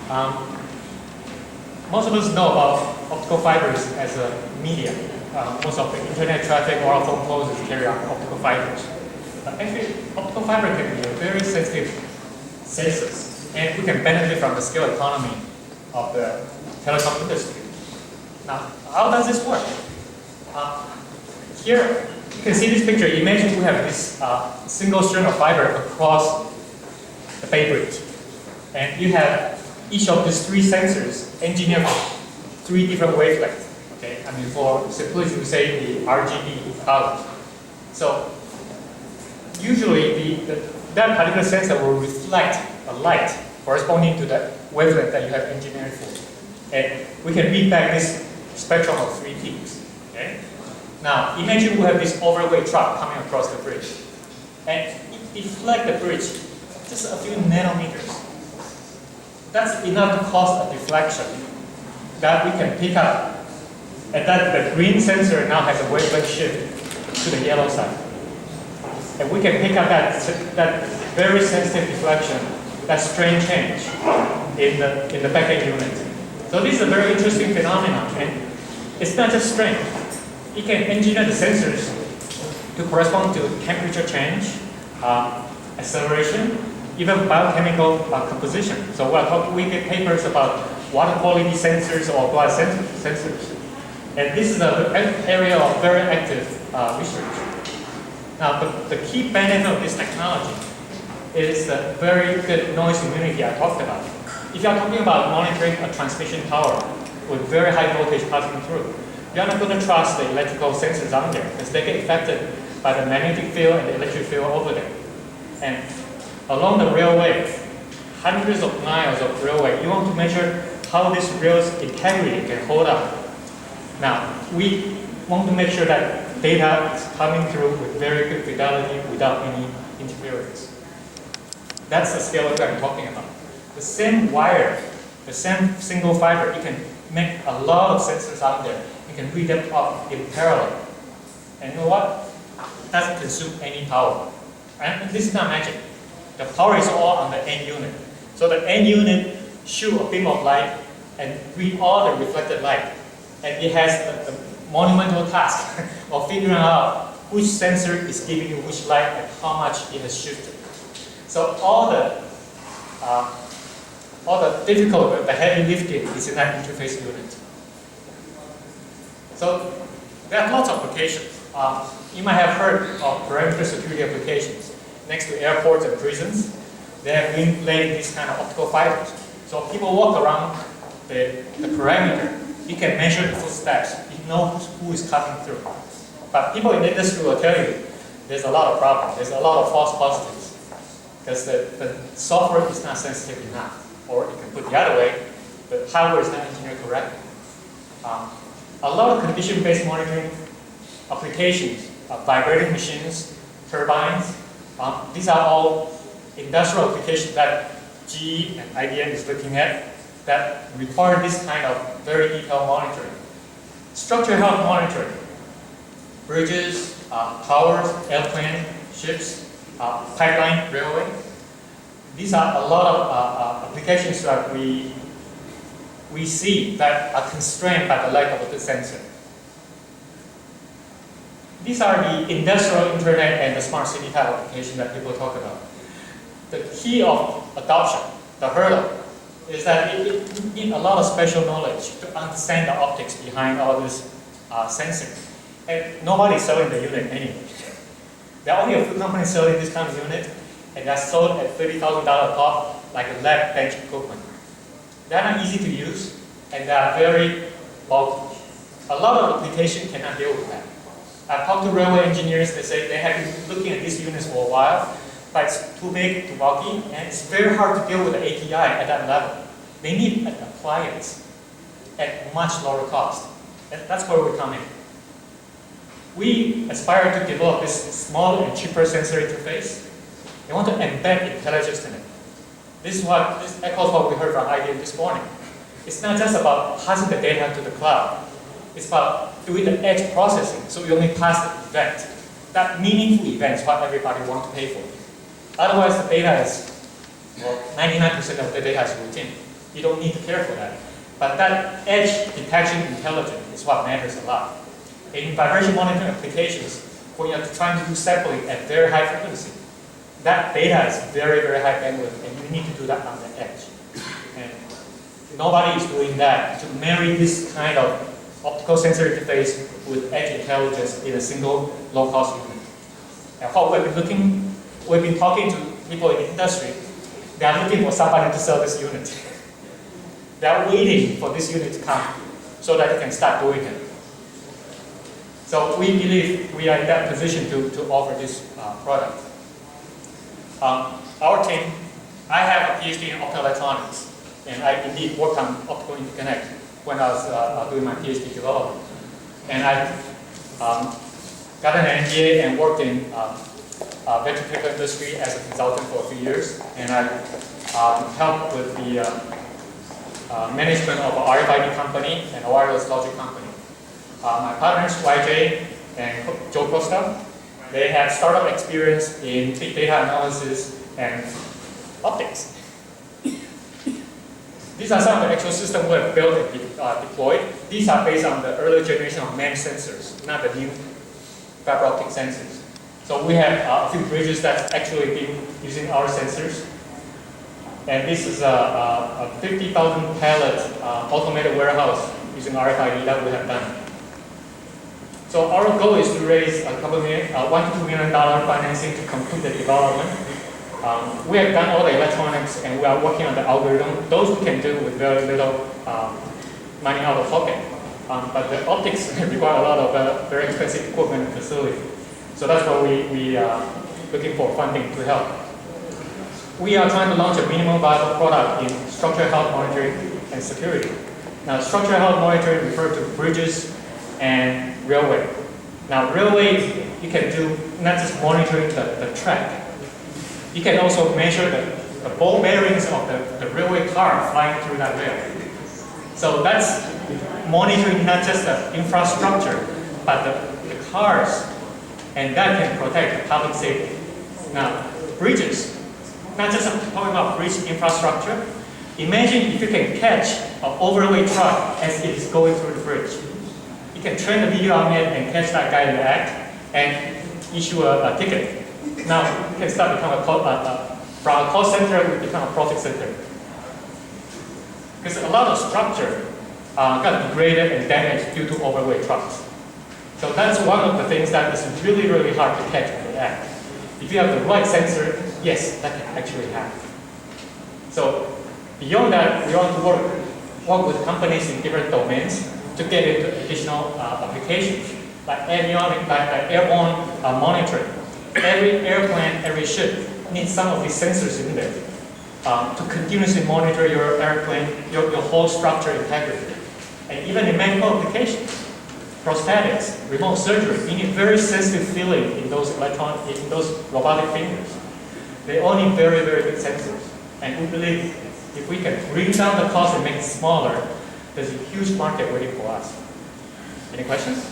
Um, Most of us know about optical fibers as a medium. Most of the internet traffic or phone calls is carried on optical fibers. But actually, optical fiber can be a very sensitive sensors, and we can benefit from the scale economy of the telecom industry. Now, how does this work? Here, you can see this picture. Imagine we have this single string of fiber across the Bay Bridge, and you have each of these three sensors engineered for three different wavelengths. Okay, I mean for simplicity, we say the RGB color. So usually that particular sensor will reflect a light corresponding to the wavelength that you have engineered for, and we can read back this spectrum of three peaks. Okay. Now imagine we have this overweight truck coming across the bridge, and it deflects the bridge just a few nanometers. That's enough to cause a deflection that we can pick up, and that the green sensor now has a wavelength shift to the yellow side. And we can pick up that very sensitive deflection, that strain change in the backend unit. So this is a very interesting phenomenon, and it's not just strain. It can engineer the sensors to correspond to temperature change, acceleration, even biochemical composition. So we get papers about water quality sensors or blood sensors. And this is an area of very active research. Now, the key benefit of this technology is the very good noise immunity I talked about. If you are talking about monitoring a transmission tower with very high voltage passing through, you're not going to trust the electrical sensors on there because they get affected by the magnetic field and the electric field over there. And along the railway, hundreds of miles of railway, you want to measure how this rail's integrity can hold up. Now, we want to make sure that data is coming through with very good fidelity without any interference. That's the scale that I'm talking about. The same wire, the same single fiber, you can make a lot of sensors out there. You can read them up in parallel. And you know what? It doesn't consume any power. And this is not magic. The power is all on the end unit. So the end unit shoots a beam of light and read all the reflected light. And it has the monumental task of figuring out which sensor is giving you which light and how much it has shifted. So all the difficult, the heavy lifting is in that interface unit. So there are lots of applications. You might have heard of perimeter security applications. Next to airports and prisons, they have been laying these kind of optical fibers. So people walk around the perimeter. You can measure the footsteps. You know who is coming through. But people in the industry will tell you there's a lot of problems. There's a lot of false positives because the software is not sensitive enough. Or you can put the other way, the hardware is not engineered correctly. A lot of condition-based monitoring applications, vibrating machines, turbines, these are all industrial applications that GE and IBM is looking at that require this kind of very detailed monitoring. Structural health monitoring, bridges, towers, airplane, ships, pipeline, railway. These are a lot of applications that we see that are constrained by the lack of a good sensor. These are the industrial internet and the smart city type application that people talk about. The key of adoption, the hurdle, is that it needs a lot of special knowledge to understand the optics behind all this sensing. And nobody's selling the unit anyway. There are only a few companies selling this kind of unit, and they're sold at $30,000 pop, like a lab bench equipment. They're not easy to use, and they are very bulky. A lot of applications cannot deal with that. I've talked to railway engineers, they say they have been looking at these units for a while, but it's too big, too bulky, and it's very hard to deal with the API at that level. They need an appliance at much lower cost. And that's where we come in. We aspire to develop this small and cheaper sensor interface. We want to embed intelligence in it. This echoes what we heard from IBM this morning. It's not just about passing the data to the cloud. It's about doing the edge processing, so you only pass the event. That meaningful event is what everybody wants to pay for. Otherwise, the data is, well, 99% of the data is routine. You don't need to care for that. But that edge detection intelligence is what matters a lot. In vibration monitoring applications, when you're trying to do sampling at very high frequency, that data is very, very high bandwidth, and you need to do that on the edge. And nobody is doing that to marry this kind of optical sensor interface with edge intelligence in a single low-cost unit. And what we've been talking to people in the industry, they are looking for somebody to sell this unit. They are waiting for this unit to come so that they can start doing it. So we believe we are in that position to offer this product. Our team, I have a PhD in optoelectronics, and I indeed worked on optical interconnect when I was doing my PhD development. And I got an MBA and worked in venture capital industry as a consultant for a few years, and I helped with the management of an RFID company and a wireless logic company. My partners, YJ and Joe Costa, they have startup experience in big data analysis and optics. These are some of the actual systems we have built and deployed. These are based on the earlier generation of MEMS sensors, not the new fiber optic sensors. So we have a few bridges that's actually been using our sensors. And this is a 50,000 pallet automated warehouse using RFID that we have done. So our goal is to raise $1 to $2 million financing to complete the development. We have done all the electronics and we are working on the algorithm. Those we can do with very little money out of pocket. But the optics require a lot of very expensive equipment and facility. So that's why we are looking for funding to help. We are trying to launch a minimum viable product in structural health monitoring and security. Now, structural health monitoring refers to bridges and railway. Now, railway, you can do not just monitoring the track. You can also measure the ball bearings of the railway car flying through that rail. So that's monitoring not just the infrastructure, but the cars, and that can protect the public safety. Now, bridges, not just talking about bridge infrastructure. Imagine if you can catch an overweight truck as it is going through the bridge. You can train the video on it and catch that guy in the act and issue a ticket. Now you can start become from a cost center, we become a profit center. Because a lot of structure got degraded and damaged due to overweight trucks. So that's one of the things that is really, really hard to catch in the act. If you have the right sensor, yes, that can actually happen. So beyond that, we want to work with companies in different domains to get into additional applications, like avionic, like airborne monitoring. Every airplane, every ship needs some of these sensors in there to continuously monitor your airplane, your whole structure integrity. And even in medical applications, prosthetics, remote surgery, you need very sensitive feeling in those robotic fingers. They all need very, very big sensors. And we believe if we can bring down the cost and make it smaller, there's a huge market waiting for us. Any questions?